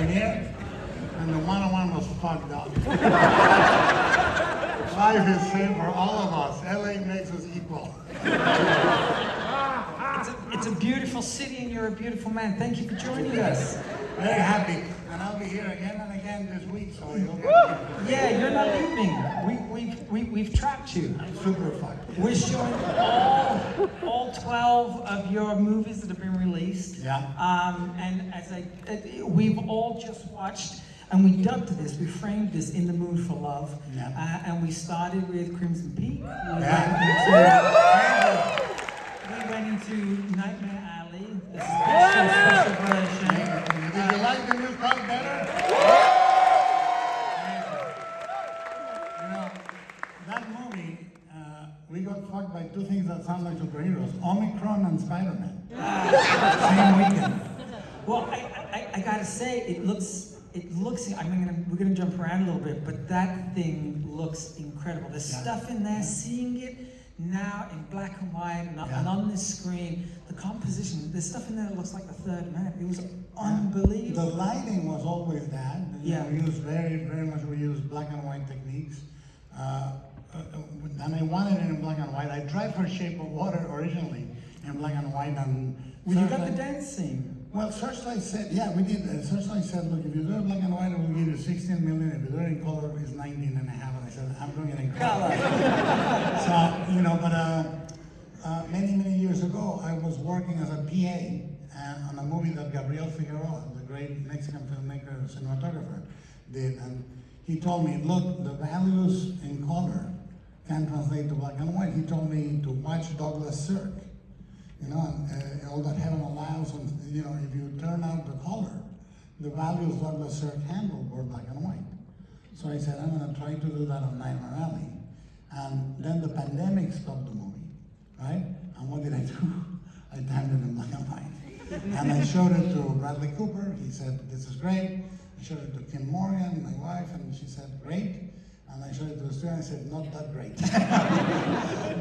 premiere, and the one-on-one was fucked up. Life is same for all of us. LA makes us equal. It's a beautiful city and you're a beautiful man. Thank you for joining us. Very happy. And I'll be here again and again this week, so you'll get Yeah, you're not leaving. We've tracked you. I'm super fucked. We're showing all 12 of your movies that have been released. Yeah. And we've all just watched, and we dubbed this, we framed this In the Mood for Love. Yeah. And we started with Crimson Peak. We went into Nightmare Alley, the special version. Did you like the new cut better? You know, that movie, we got fucked by two things that sound like superheroes: Omicron and Spider-Man. Same weekend. Well, I gotta say, it looks. I mean, we're gonna jump around a little bit, but that thing looks incredible. There's stuff in there. Seeing it now in black and white and on this screen, the composition. There's stuff in there that looks like The Third Man. It was unbelievable. The lighting was always that. Yeah. We used very much. We used black and white techniques. And I wanted it in black and white. I tried for Shape of Water originally in black and white. And well, you got the dance scene. Well, Searchlight said, yeah, we did. Searchlight said, look, if you do it black and white, we'll give you 16 million. If you do it in color, it's 19 and a half. And I said, I'm doing it in color. So, you know, but many years ago, I was working as a PA on a movie that Gabriel Figueroa, the great Mexican filmmaker, cinematographer, did. And he told me, look, the values in color can translate to black and white. He told me to watch Douglas Sirk. You know, and all that heaven allows, and you know, if you turn out the color, the values Douglas Sirk handled were black and white. So I said, I'm going to try to do that on Nightmare Alley. And then the pandemic stopped the movie, right? And what did I do? I timed it in black and white. And I showed it to Bradley Cooper. He said, this is great. I showed it to Kim Morgan, my wife, and she said, great. And I showed it to the student, I said, not that great.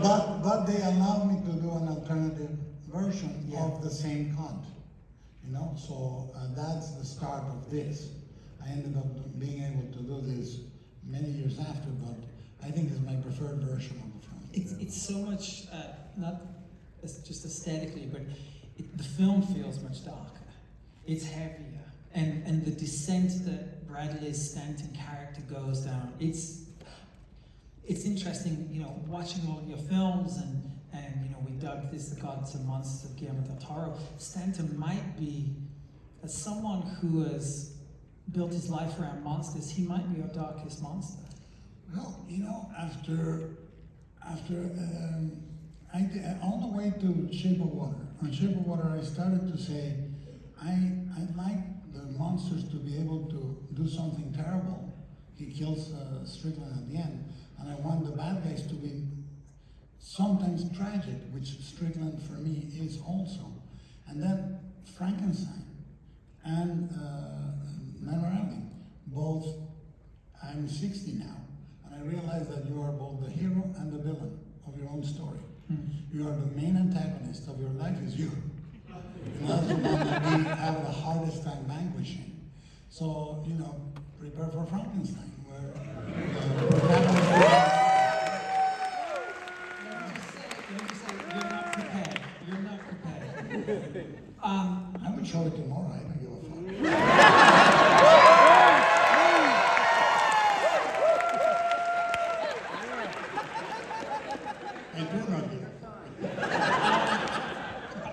but they allowed me to do an alternative version of the same cut, you know? So that's the start of this. I ended up being able to do this many years after, but I think it's my preferred version of the film. It's so much, not just aesthetically, but the film feels much darker. It's heavier. And the descent that Bradley Stanton character goes down, it's interesting, you know, watching all of your films and you know, we dubbed this The Gods and Monsters of Guillermo del Toro. Stanton might be, as someone who has built his life around monsters, he might be your darkest monster. Well, you know, after all the way to Shape of Water. On Shape of Water, I started to say, I'd like the monsters to be able to do something terrible. He kills Strickland at the end. And I want the bad guys to be sometimes tragic, which Strickland for me is also. And then Frankenstein and Nightmare Alley, both, I'm 60 now, and I realize that you are both the hero and the villain of your own story. You are the main antagonist of your life is you. And that's the one that we have the hardest time vanquishing. So, you know, prepare for Frankenstein, where You're not prepared. I would show it tomorrow, I don't give a fuck. I do not give a fuck.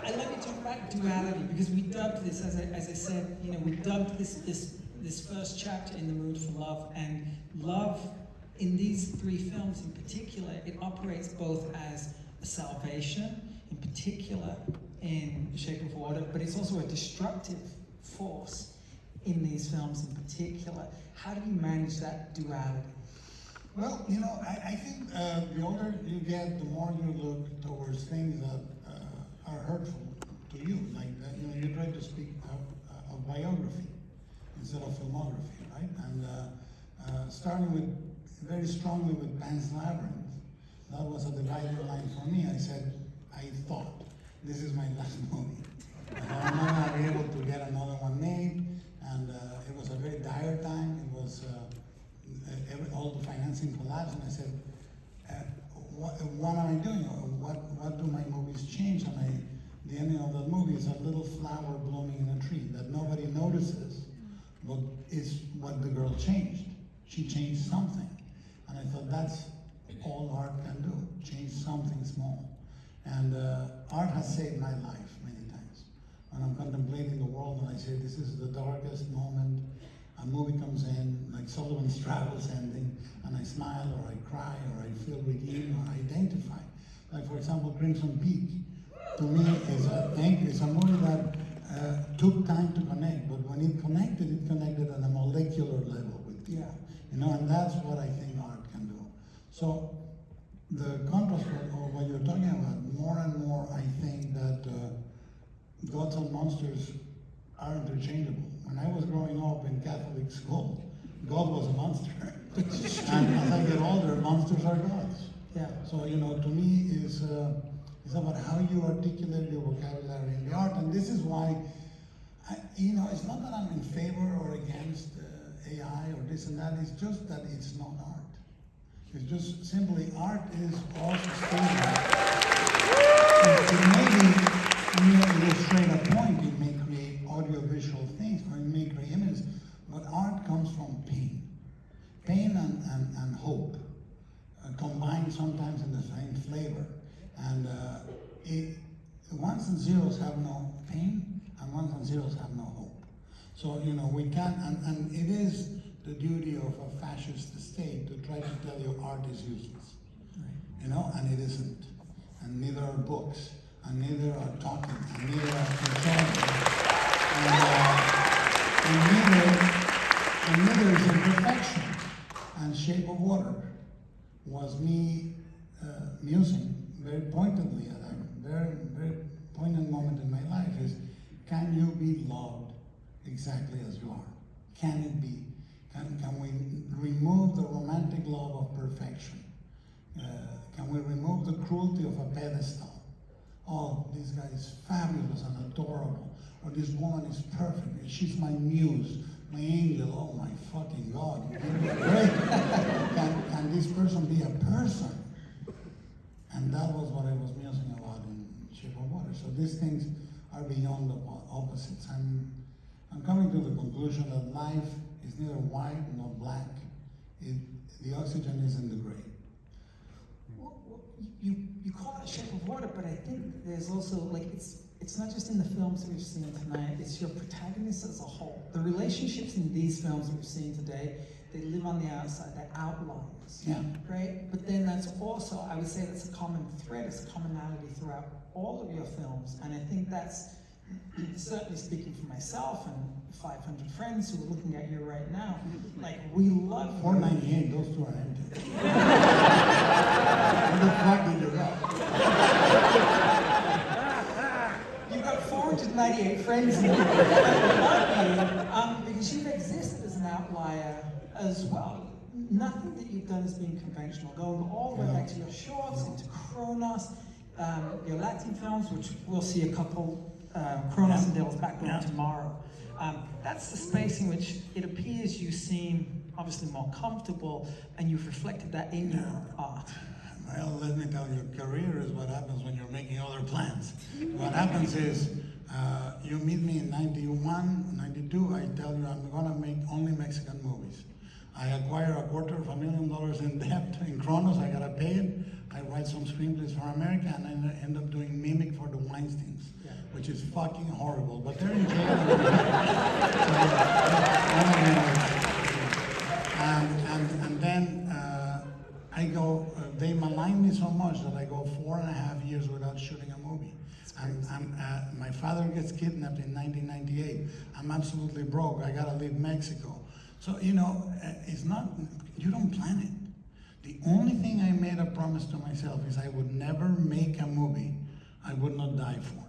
Let me talk about duality, because we dubbed this, as I said, you know, we dubbed this first chapter In the Mood for Love, and love in these three films in particular, it operates both as a salvation, in particular in Shape of Water, but it's also a destructive force in these films in particular. How do you manage that duality? Well, you know, I think the older you get, the more you look towards things that are hurtful to you. Like, you know, you try to speak of biography instead of filmography, right? And starting with, very strongly with Pan's Labyrinth, that was a dividing line for me. I said, I thought, this is my last movie. I'm not going to be able to get another one made, and it was a very dire time. It was all the financing collapsed, and I said, what am I doing? What do my movies change? And the ending of that movie is a little flower blooming in a tree that nobody notices, but is what the girl changed. She changed something. And I thought that's all art can do, change something small. And art has saved my life many times. When I'm contemplating the world and I say this is the darkest moment, a movie comes in, like Sullivan's Travels ending, and I smile or I cry or I feel redeemed or I identify. Like for example, Crimson Peak, to me is a movie that took time to connect, but when it connected on a molecular level with people. You know, and that's what I think art can do. So the contrast of what you're talking about, more and more I think that gods and monsters are interchangeable. When I was growing up in Catholic school, God was a monster. And as I get older, monsters are gods. Yeah. So, you know, to me it's about how you articulate your vocabulary in the art. And this is why, you know, it's not that I'm in favor or against AI or this and that, it's just that it's not art. It's just simply art is also statement. It may illustrate a point, it may create audiovisual things, or it may create images, but art comes from pain. Pain and hope, combined sometimes in the same flavor. And ones and zeros have no pain, and ones and zeros have no hope. So, you know, we can't, and it is the duty of a fascist state to try to tell you art is useless. Right. You know, and it isn't. And neither are books, and neither are talking, and neither are controlling. And neither is imperfection. And Shape of Water was me musing very pointedly at a very, very poignant moment in my life is, can you be loved exactly as you are? Can it be? Can we remove the romantic love of perfection? Can we remove the cruelty of a pedestal? Oh, this guy is fabulous and adorable. Or this woman is perfect. She's my muse, my angel. Oh my fucking God. Great. Can this person be a person? And that was what I was musing about in Shape of Water. So these things are beyond the opposites. I'm coming to the conclusion that life is neither white nor black. The oxygen is in the gray. Well, you call it Shape of Water, but I think there's also, like, it's not just in the films that we've seen tonight, it's your protagonists as a whole. The relationships in these films that we've seen today, they live on the outside, they're outliers, right? But then that's also, I would say that's a common thread, it's a commonality throughout all of your films, and I think that's, certainly speaking for myself and 500 friends who are looking at you right now, like, we love you. 498, those two are empty. Where the fuck did you go? You've got 498 friends now that love you, because you've existed as an outlier as well. Nothing that you've done has been conventional, going all the way back to your shorts, into Kronos, your Latin films, which we'll see a couple, Kronos and Devil's Backbone tomorrow. That's the space in which it appears you seem obviously more comfortable, and you've reflected that in your art. Well, let me tell you, career is what happens when you're making other plans. What happens is, you meet me in 91, 92, I tell you I'm gonna make only Mexican movies. I acquire $250,000 in debt in Kronos, I gotta pay it. I write some screenplays for America, and I end up doing Mimic for the Weinsteins, which is fucking horrible, but they're in jail. And then I go, they malign me so much that I go 4.5 years without shooting a movie. My father gets kidnapped in 1998. I'm absolutely broke. I gotta leave Mexico. So, you know, it's not, you don't plan it. The only thing I made a promise to myself is I would never make a movie I would not die for.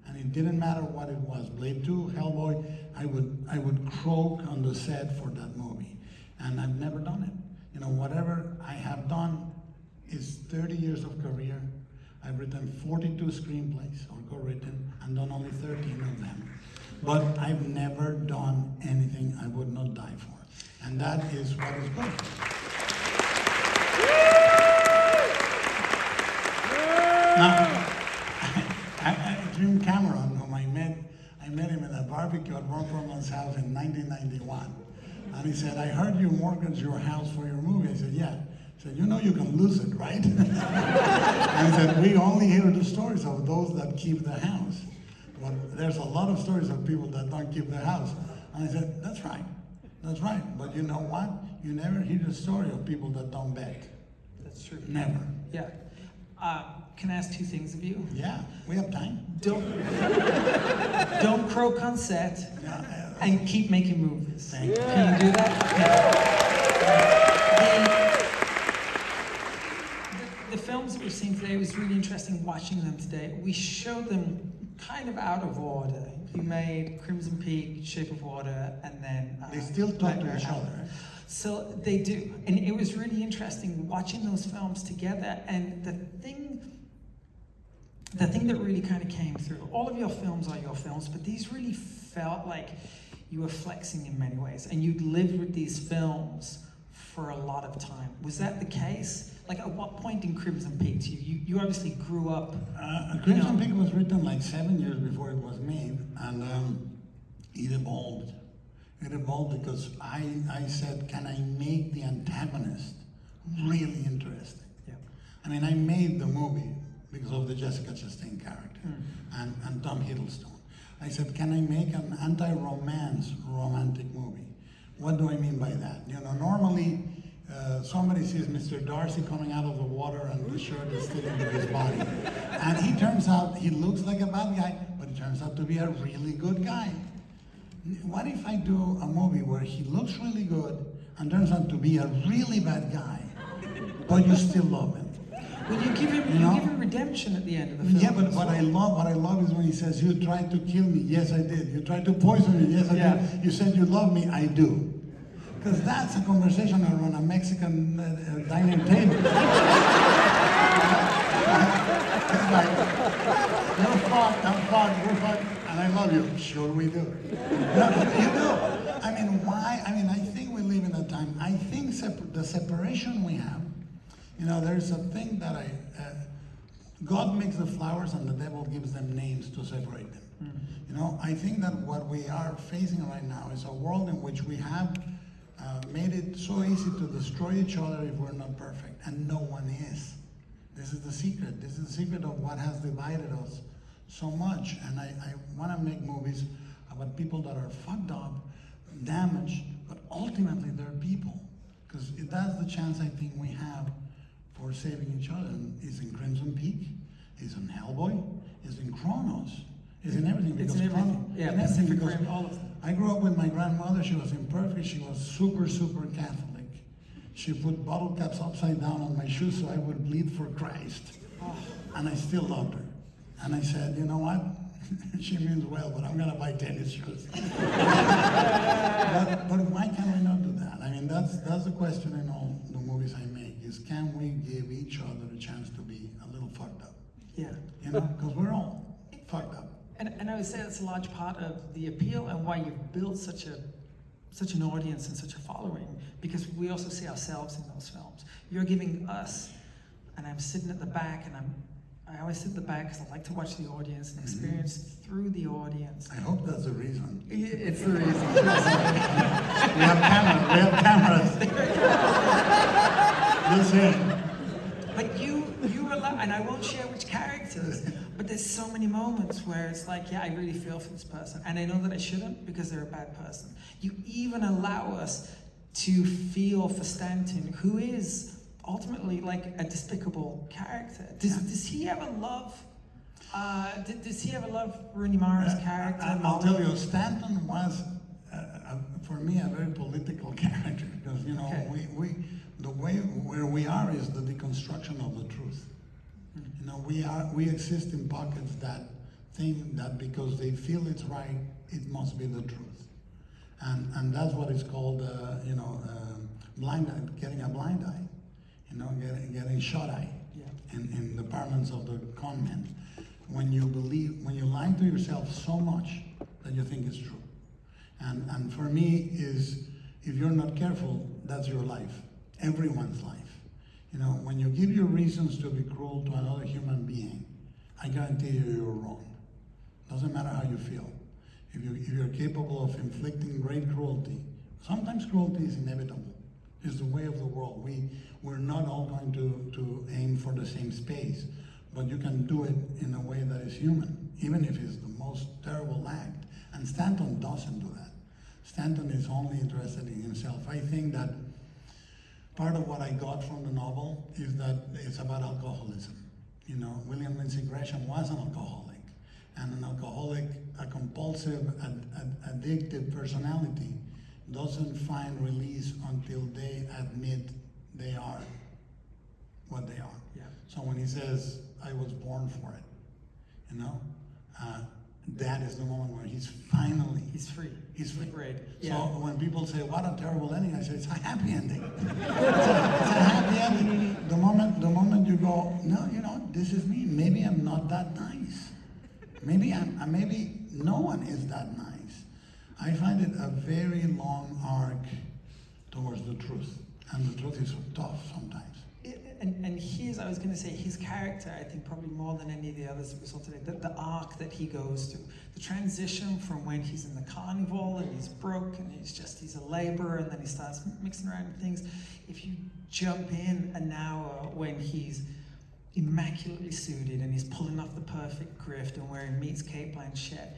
And it didn't matter what it was. Blade 2, Hellboy, I would croak on the set for that movie. And I've never done it. You know, whatever I have done is 30 years of career. I've written 42 screenplays, or co-written, and done only 13 of them. But I've never done anything I would not die for. And that is what is good. Now, Jim Cameron, whom I met him at a barbecue at Ron Perlman's house in 1991. And he said, I heard you mortgaged your house for your movie. I said, yeah. He said, you know you can lose it, right? And he said, we only hear the stories of those that keep the house. But there's a lot of stories of people that don't keep their house. And I said, that's right. That's right. But you know what? You never hear the story of people that don't bet. That's true. Never. Yeah. Can I ask two things of you? Yeah, we have time. Don't croak on set and keep making movies. Thank you. Can you do that? The films that we've seen today, it was really interesting watching them today. We showed them kind of out of order. You made Crimson Peak, Shape of Water, and then... They still talk to each other. So they do. And it was really interesting watching those films together. And the thing that really kind of came through, all of your films are your films, but these really felt like you were flexing in many ways. And you'd lived with these films for a lot of time. Was that the case? Like, at what point in Crimson Peak, you obviously grew up... Crimson Peak was written like 7 years before it was made, and it evolved. It evolved because I said, can I make the antagonist really interesting? Yeah. I mean, I made the movie because of the Jessica Chastain character and Tom Hiddleston. I said, can I make an anti-romance romantic movie? What do I mean by that? You know, normally somebody sees Mr. Darcy coming out of the water and the shirt is sticking to his body. And he turns out, he looks like a bad guy, but he turns out to be a really good guy. What if I do a movie where he looks really good and turns out to be a really bad guy, but you still love him? Well, you give him redemption at the end of the film. Yeah, but what I love is when he says, you tried to kill me. Yes, I did. You tried to poison me. Yes, I did. You said you love me. I do. Because that's a conversation around a Mexican dining table. It's like, you're fucked, we're fucked, and I love you. Sure we do. No, you do. I mean, why? I mean, I think we live in a time, I think the separation we have, you know, there's a thing that God makes the flowers and the devil gives them names to separate them. You know, I think that what we are facing right now is a world in which we have made it so easy to destroy each other if we're not perfect, and no one is. This is the secret. This is the secret of what has divided us so much. And I want to make movies about people that are fucked up, damaged, but ultimately they're people. Because that's the chance I think we have for saving each other. And it's in Crimson Peak, it's in Hellboy, it's in Kronos, it's in everything. It's in everything. Yeah, Pacific Rim, all of them. I grew up with my grandmother. She was imperfect. She was super, super Catholic. She put bottle caps upside down on my shoes so I would bleed for Christ. Oh. And I still loved her. And I said, you know what? She means well, but I'm going to buy tennis shoes. but why can we not do that? I mean, that's the question in all the movies I make, is can we give each other a chance to be a little fucked up? Yeah. You know, because we're all fucked up. And I would say that's a large part of the appeal and why you've built such an audience and such a following, because we also see ourselves in those films. You're giving us, and I'm sitting at the back, and I always sit at the back because I like to watch the audience and experience through the audience. I hope that's the reason. It's the reason. We have cameras. This is. But you allow, and I won't share which characters, but there's so many moments where it's like, yeah, I really feel for this person. And I know that I shouldn't because they're a bad person. You even allow us to feel for Stanton, who is ultimately like a despicable character. Does he ever love, does he ever love Rooney Mara's character? I'll tell you, Stanton was, for me, a very political character, because, you know, okay. The way where we are is the deconstruction of the truth. You know, we exist in pockets that think that because they feel it's right, it must be the truth, and that's what is called, you know, getting a blind eye, you know, getting shut eye, in the parlance of the con men. When you lie to yourself so much that you think is true. And for me is, if you're not careful, that's your life, everyone's life. You know, when you give your reasons to be cruel to another human being, I guarantee you you're wrong. Doesn't matter how you feel. If you're capable of inflicting great cruelty, sometimes cruelty is inevitable. It's the way of the world. We're not all going to aim for the same space, but you can do it in a way that is human, even if it's the most terrible act. And Stanton doesn't do that. Stanton is only interested in himself. I think that part of what I got from the novel is that it's about alcoholism. You know, William Lindsay Gresham was an alcoholic, and an alcoholic, a compulsive, addictive personality doesn't find release until they admit they are what they are. Yeah. So when he says, I was born for it, you know, that is the moment where he's finally... He's free. He's free. Great. So Yeah. when people say, what a terrible ending, I say, it's a happy ending. It's a happy ending. The moment you go, no, you know, this is me. Maybe I'm not that nice. Maybe maybe no one is that nice. I find it a very long arc towards the truth. And the truth is tough sometimes. And I was going to say, his character, I think probably more than any of the others that we saw today, the arc that he goes through, the transition from when he's in the carnival and he's broke and he's a laborer, and then he starts mixing around with things. If you jump in an hour when he's immaculately suited and he's pulling off the perfect grift and where he meets Kate Blanchett,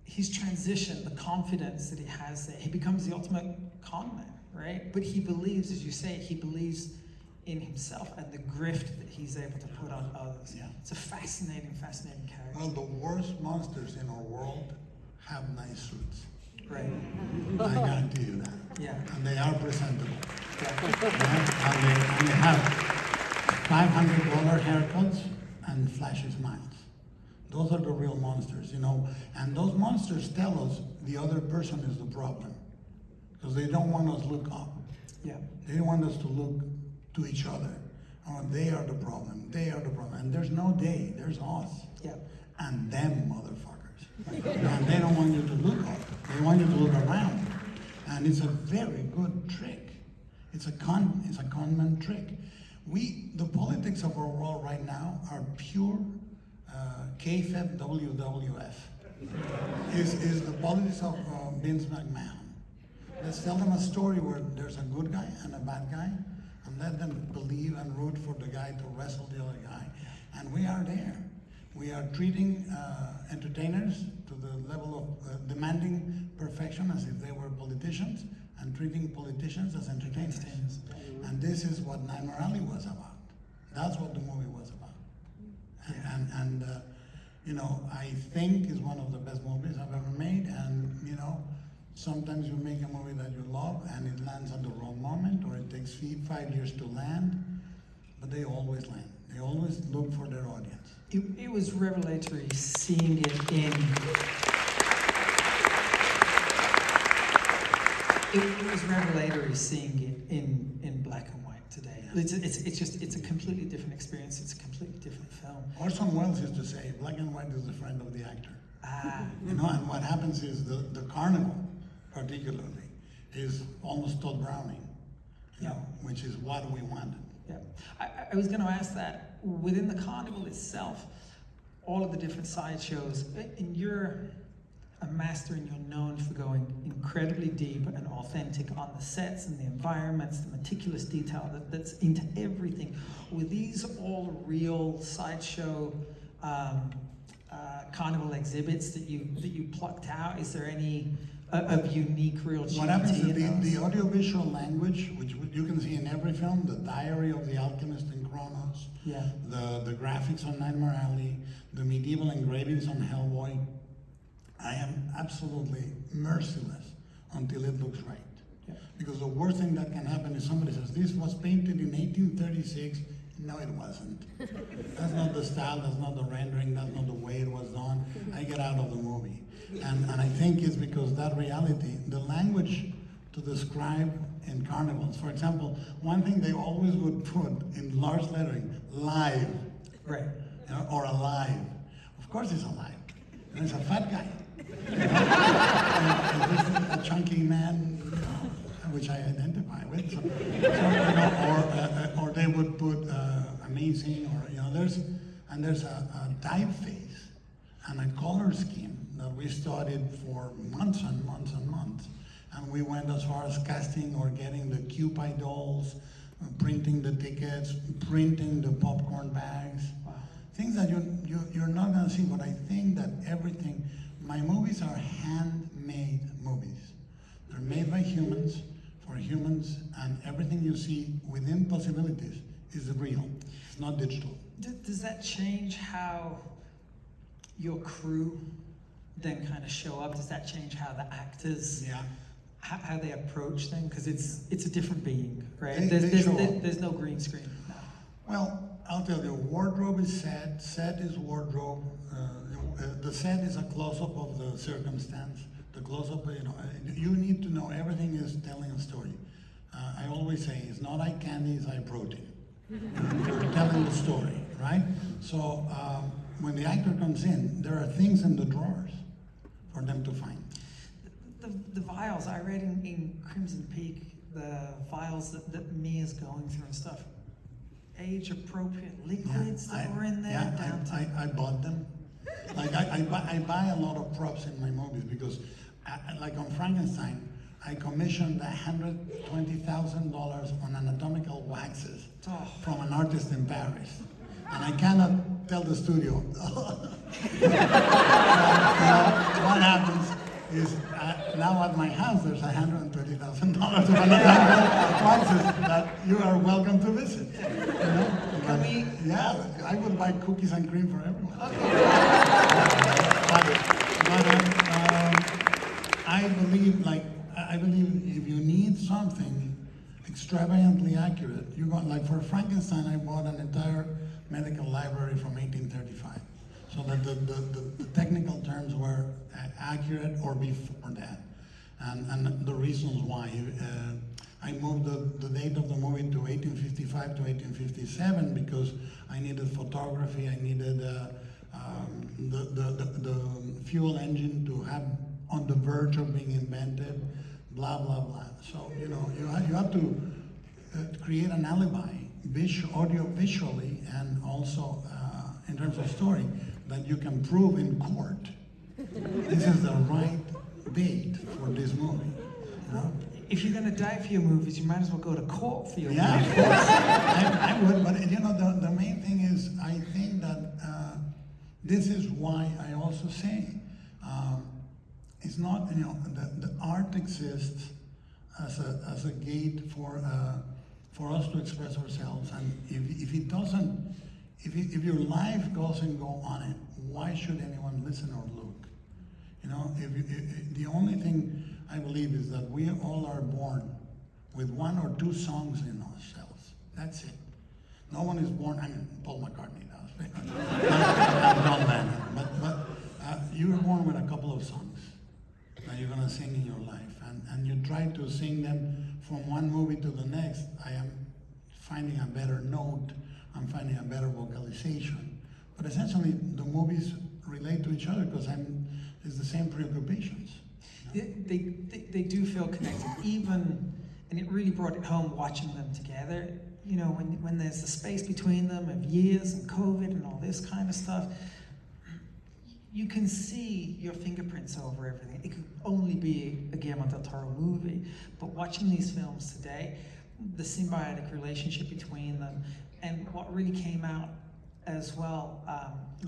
his transition, the confidence that he has there, he becomes the ultimate con man, right? But he believes, as you say, he believes in himself and the grift that he's able to put on others. Yeah. It's a fascinating character. Well, the worst monsters in our world have nice suits. Right. I guarantee you that. Yeah. And they are presentable. Yeah. And they have $500 haircuts and flashy smiles. Those are the real monsters, you know. And those monsters tell us the other person is the problem, because they don't want us to look up. Yeah. They want us to look to each other. Oh, they are the problem. They are the problem. And there's no they. There's us. Yeah. And them motherfuckers. And they don't want you to look up. They want you to look around. And it's a very good trick. It's a con man trick. The politics of our world right now are pure KFEB WWF. Is the politics of Vince McMahon. Let's tell them a story where there's a good guy and a bad guy, and let them believe and root for the guy to wrestle the other guy. And we are there. We are treating entertainers to the level of demanding perfection as if they were politicians, and treating politicians as entertainers. And this is what Nightmare Alley was about. That's what the movie was about. And you know, I think is one of the best movies I've ever made. And you know, sometimes you make a movie that you love and it lands at the wrong moment, or it takes 5 years to land, but they always land. They always look for their audience. It was revelatory seeing it in... It was revelatory seeing it in black and white today. Yeah. It's a completely different experience. It's a completely different film. Orson Welles used to say, black and white is the friend of the actor. Ah. You know, and what happens is the carnival, particularly, is almost Todd Browning, you know, which is what we wanted. Yeah, I was going to ask that. Within the carnival itself, all of the different sideshows, and you're a master and you're known for going incredibly deep and authentic on the sets and the environments, the meticulous detail that's into everything. Were these all real sideshow carnival exhibits that you plucked out? Is there any of unique real G&T? What happens is the audiovisual language, which you can see in every film, the Diary of the Alchemist in Kronos, yeah, the graphics on Nightmare Alley, the medieval engravings on Hellboy, I am absolutely merciless until it looks right. Yeah. Because the worst thing that can happen is somebody says, this was painted in 1836. No, it wasn't. That's not the style, that's not the rendering, that's not the way it was done. I get out of the movie. And I think it's because that reality, the language to describe in carnivals, for example, one thing they always would put in large lettering, live. right, You know, or alive. Of course it's alive. And it's a fat guy. You know? And this is a chunky man, you know, which I identify with. So, you know, or they would put amazing, or, you know, there's a typeface and a color scheme that we studied for months and months and months. And we went as far as casting or getting the Cupid dolls, printing the tickets, printing the popcorn bags. Wow. Things that you're not gonna see, but I think that everything, my movies are handmade movies. They're made by humans, for humans, and everything you see within possibilities is real. It's not digital. Does that change how your crew then kind of show up? Does that change how the actors, Yeah. how they approach them? Because it's a different being, right? They show up. There's no green screen. No. Well, I'll tell you, wardrobe is set, set is wardrobe. The set is a close-up of the circumstance. The close-up, you know, you need to know everything is telling a story. I always say, it's not eye candy, it's eye protein. You're telling the story, right? So when the actor comes in, there are things in the drawers for them to find. The vials, I read in Crimson Peak, the vials that Mia's going through and stuff, age-appropriate liquids that were in there. Yeah, I bought them. Like I buy a lot of props in my movies because, like on Frankenstein, I commissioned $120,000 on anatomical waxes from an artist in Paris. And I cannot tell the studio. What happens is now at my house there's $130,000 of anatomical waxes that you are welcome to visit. You know? Yeah, I would buy cookies and cream for everyone. But I believe if you need something extravagantly accurate, you got, like for Frankenstein, I bought an entire medical library from 1835, so that the technical terms were accurate or before that, and the reasons why. I moved the date of the movie to 1855 to 1857 because I needed photography, I needed the fuel engine to have on the verge of being invented, blah, blah, blah. So, you know, you have to create an alibi, audio visually, and also in terms of story, that you can prove in court. This is the right date for this movie, you know? If you're going to die for your movies, you might as well go to court for your movies. Yeah, of course. I would, but you know, the main thing is, I think that this is why I also say, it's not, you know, the art exists as a gate for us to express ourselves, and if it doesn't, if your life doesn't go on it, why should anyone listen or look? You know, the only thing I believe is that we all are born with one or two songs in ourselves. That's it. No one is born, I mean, Paul McCartney does, John Lennon, but you were born with a couple of songs that you're gonna sing in your life, and you try to sing them from one movie to the next. I am finding a better note, I'm finding a better vocalization, but essentially the movies relate to each other because it's the same preoccupations. They do feel connected, even, and it really brought it home watching them together. You know, when there's the space between them of years and COVID and all this kind of stuff, you can see your fingerprints over everything. It could only be a Guillermo del Toro movie, but watching these films today, the symbiotic relationship between them, and what really came out as well.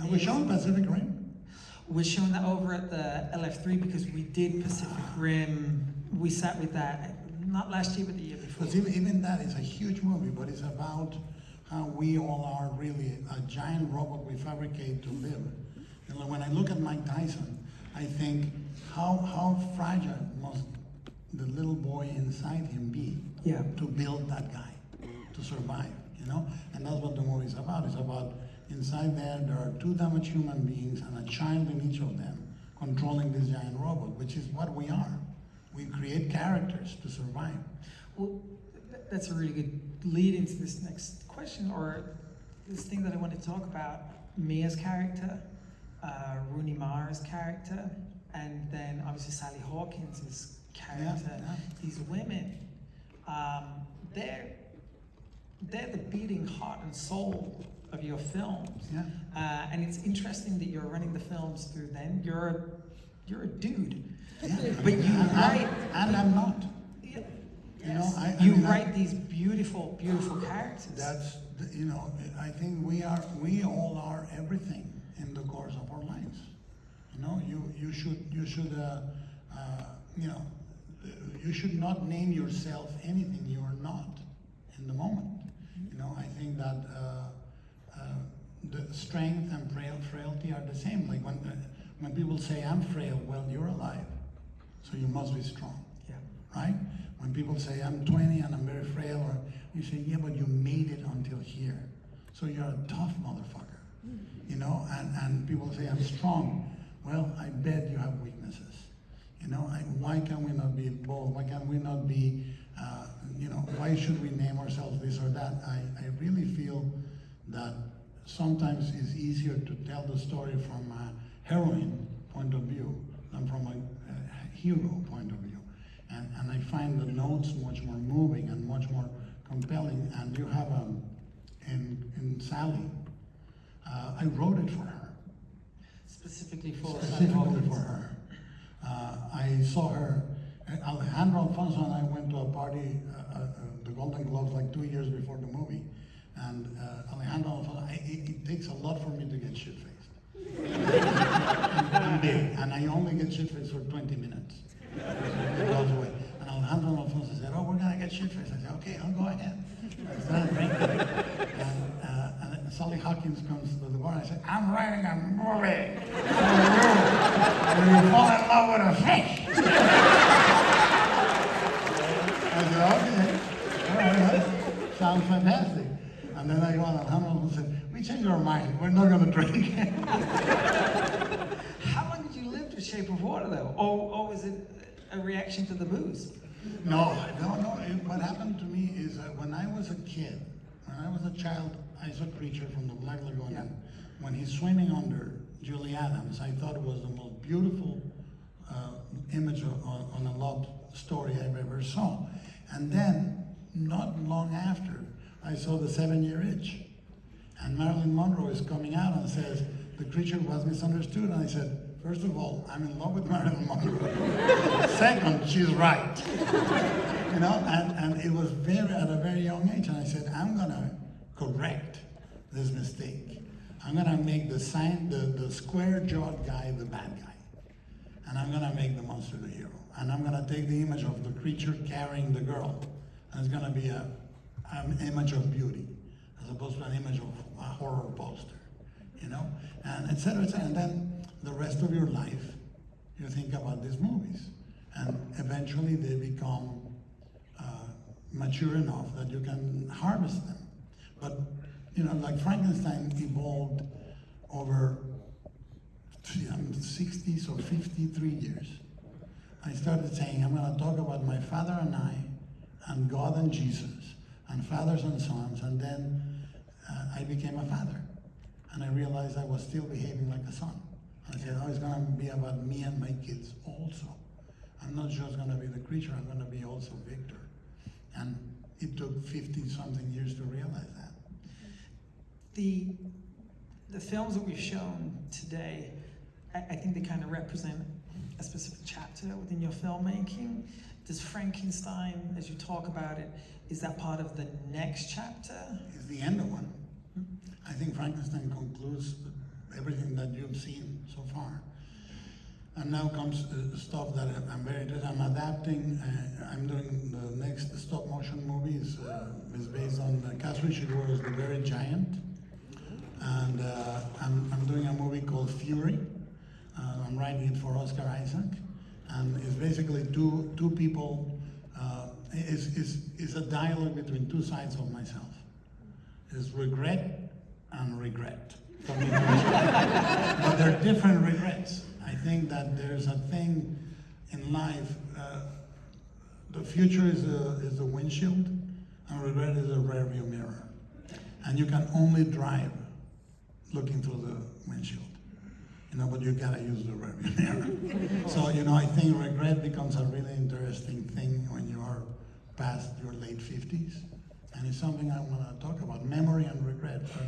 We shown Pacific Rim. We're showing that over at the LF3 because we did Pacific Rim. We sat with that, not last year, but the year before. Because even that is a huge movie, but it's about how we all are really a giant robot we fabricate to live. And when I look at Mike Tyson, I think how fragile must the little boy inside him be to build that guy, to survive, you know? And that's what the movie is about. It's about inside there are two damaged human beings and a child in each of them controlling this giant robot, which is what we are. We create characters to survive. Well, that's a really good lead into this next question, or this thing that I want to talk about. Mia's character, Rooney Mara's character, and then obviously Sally Hawkins' character. Yeah. These women, they're the beating heart and soul of your films. Yeah. And it's interesting that you're running the films through them. You're a dude, Yeah. but you write. And I'm not. Yeah. You know, I You mean, write these beautiful, beautiful characters. That's, you know, I think we all are everything in the course of our lives. You know, you should you know, you should not name yourself anything you are not in the moment. You know, I think that the strength and frailty are the same. Like when people say I'm frail, well, you're alive, so you must be strong. Yeah. Right? When people say I'm 20 and I'm very frail, or you say, yeah, but you made it until here, so you're a tough motherfucker. You know, and people say I'm strong. Well, I bet you have weaknesses. You know, why can we not be both? Why can we not be, you know, why should we name ourselves this or that? I really feel that sometimes it's easier to tell the story from a heroine point of view than from a hero point of view. And I find the notes much more moving and much more compelling. And you have, in Sally, I wrote it for her. Specifically for her. I saw her, Alejandro Alfonso and I went to a party, the Golden Globes, like 2 years before the movie. And Alejandro Alfonso, it takes a lot for me to get shit-faced. I'm big, and I only get shit-faced for 20 minutes. It goes away. And Alejandro Alfonso said, oh, we're gonna get shit-faced. I said, okay, I'll go ahead. I started drinking. And Sally Hawkins comes to the bar and I said, I'm writing a movie where you fall in love with a fish. I said, okay, all right, that sounds fantastic. And then I go on Alejandro and said, we changed our mind, we're not gonna drink. How long did you live with Shape of Water though? Or was it a reaction to the booze? No. What happened to me is that when I was a kid, when I was a child, I saw Creature from the Black Lagoon. Yeah. And when he's swimming under Julie Adams, I thought it was the most beautiful image on a love story I've ever saw. And then, not long after, I saw The 7-Year Itch. And Marilyn Monroe is coming out and says, the creature was misunderstood. And I said, first of all, I'm in love with Marilyn Monroe. Second, she's right. You know, and it was at a very young age. And I said, I'm gonna correct this mistake. I'm gonna make the square-jawed guy the bad guy. And I'm gonna make the monster the hero. And I'm gonna take the image of the creature carrying the girl. And it's gonna be an image of beauty, as opposed to an image of a horror poster, you know? And et cetera, et cetera. And then the rest of your life, you think about these movies. And eventually they become mature enough that you can harvest them. But, you know, like Frankenstein evolved over 60 or 53 years. I started saying, I'm gonna talk about my father and I, and God and Jesus, and fathers and sons, and then I became a father. And I realized I was still behaving like a son. I said, oh, it's gonna be about me and my kids also. I'm not just gonna be the creature, I'm gonna be also Victor. And it took 50-something years to realize that. The films that we've shown today, I think they kind of represent a specific chapter within your filmmaking. Does Frankenstein, as you talk about it, is that part of the next chapter? It's the end of one. I think Frankenstein concludes everything that you've seen so far. And now comes stuff that I'm very interested in. I'm adapting, I'm doing the next stop motion movie is based on Catherine Shigeru's The Very Giant. And I'm doing a movie called Fury. I'm writing it for Oscar Isaac. And it's basically two people, it's a dialogue between two sides of myself. It's regret and regret. For me, but they're different regrets. I think that there's a thing in life, the future is a windshield, and regret is a rearview mirror. And you can only drive looking through the windshield. but you gotta use the verb. So, I think regret becomes a really interesting thing when you are past your late 50s. And it's something I want to talk about. Memory and regret are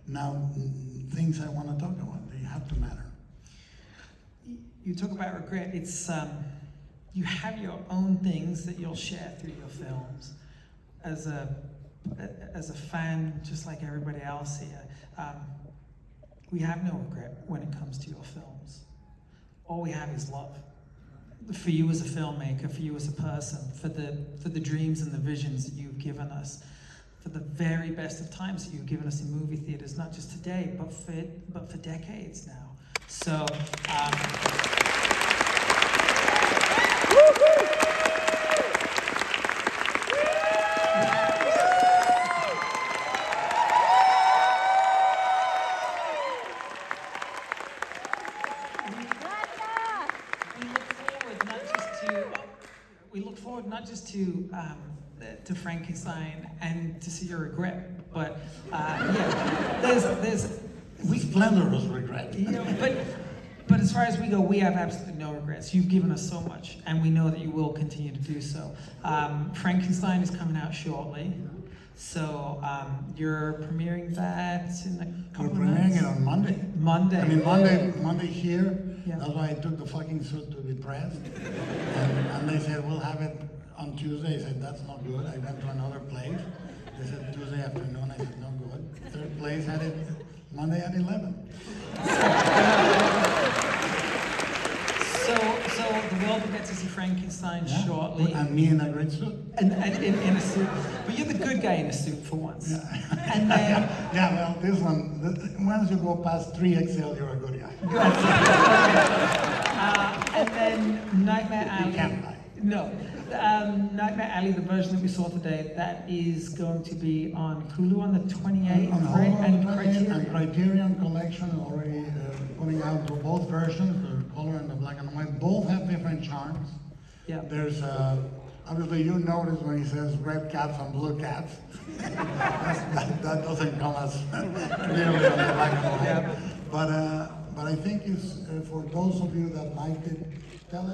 now things I want to talk about. They have to matter. You talk about regret. It's you have your own things that you'll share through your films. As a fan, just like everybody else here, we have no regret when it comes to your films. All we have is love. For you as a filmmaker, for you as a person, for the dreams and the visions that you've given us, for the very best of times that you've given us in movie theaters, not just today, but for decades now. So. We look forward not just to Frankenstein and to see your regret, but there's splendorous regret. But as far as we go, we have absolutely no regrets. You've given us so much, and we know that you will continue to do so. Frankenstein is coming out shortly, so you're premiering that in a couple of months? We're premiering it on Monday. Monday. I mean, Monday here. Yeah. That's why I took the fucking suit to the press. And they said, we'll have it on Tuesday. I said, that's not good. I went to another place. They said, Tuesday afternoon. I said, no good. Third place had it Monday at 11. So the world will get to see Frankenstein shortly. And me in a great suit. And in a suit. But you're the good guy in a suit for once. Yeah. And then... well, this one, once you go past 3XL, you're a good guy. And then Nightmare Alley. You can't lie. No. Nightmare Alley, the version that we saw today, that is going to be on Hulu on the 28th, right? And Criterion Collection is already putting out both versions, the color and the black and white. Both have different charms. Yeah. There's, obviously you notice when he says red cats and blue cats. that doesn't come as clearly on the black and white. Yeah. But I think it's, for those of you that liked it, tell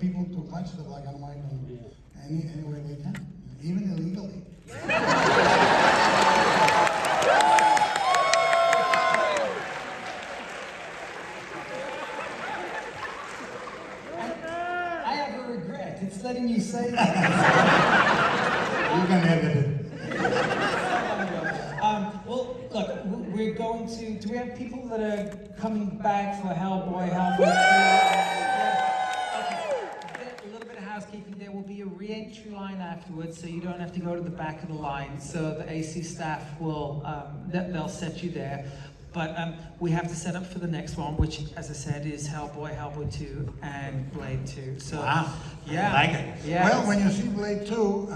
people to watch the black and white any way they can, even illegally. I have a regret. It's letting you say that. You can edit it. Well, look, we're going to. Do we have people that are coming back for Hellboy 2? Housekeeping, there will be a re-entry line afterwards, so you don't have to go to the back of the line. So the AC staff will, they'll set you there. But we have to set up for the next one, which, as I said, is Hellboy 2, and Blade 2. So, yeah. I like it. Yeah. Well, when you see Blade 2,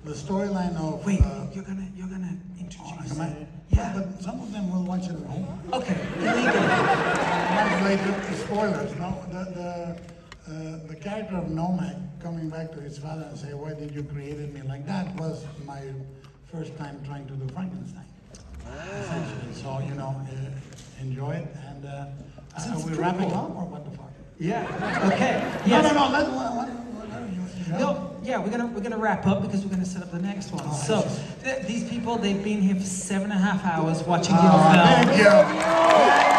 the storyline of... Wait, you're gonna introduce... Yeah, but some of them will watch it at home. Okay, illegally. Spoilers, no? The character of Nomak coming back to his father and say, why did you create me like that, was my first time trying to do Frankenstein. Essentially. So, enjoy it. And are we wrapping up or what the fuck? Yeah, okay. Yes. No, yeah, we're gonna wrap up because we're gonna set up the next one. So, these people, they've been here for 7.5 hours watching your film. Thank you.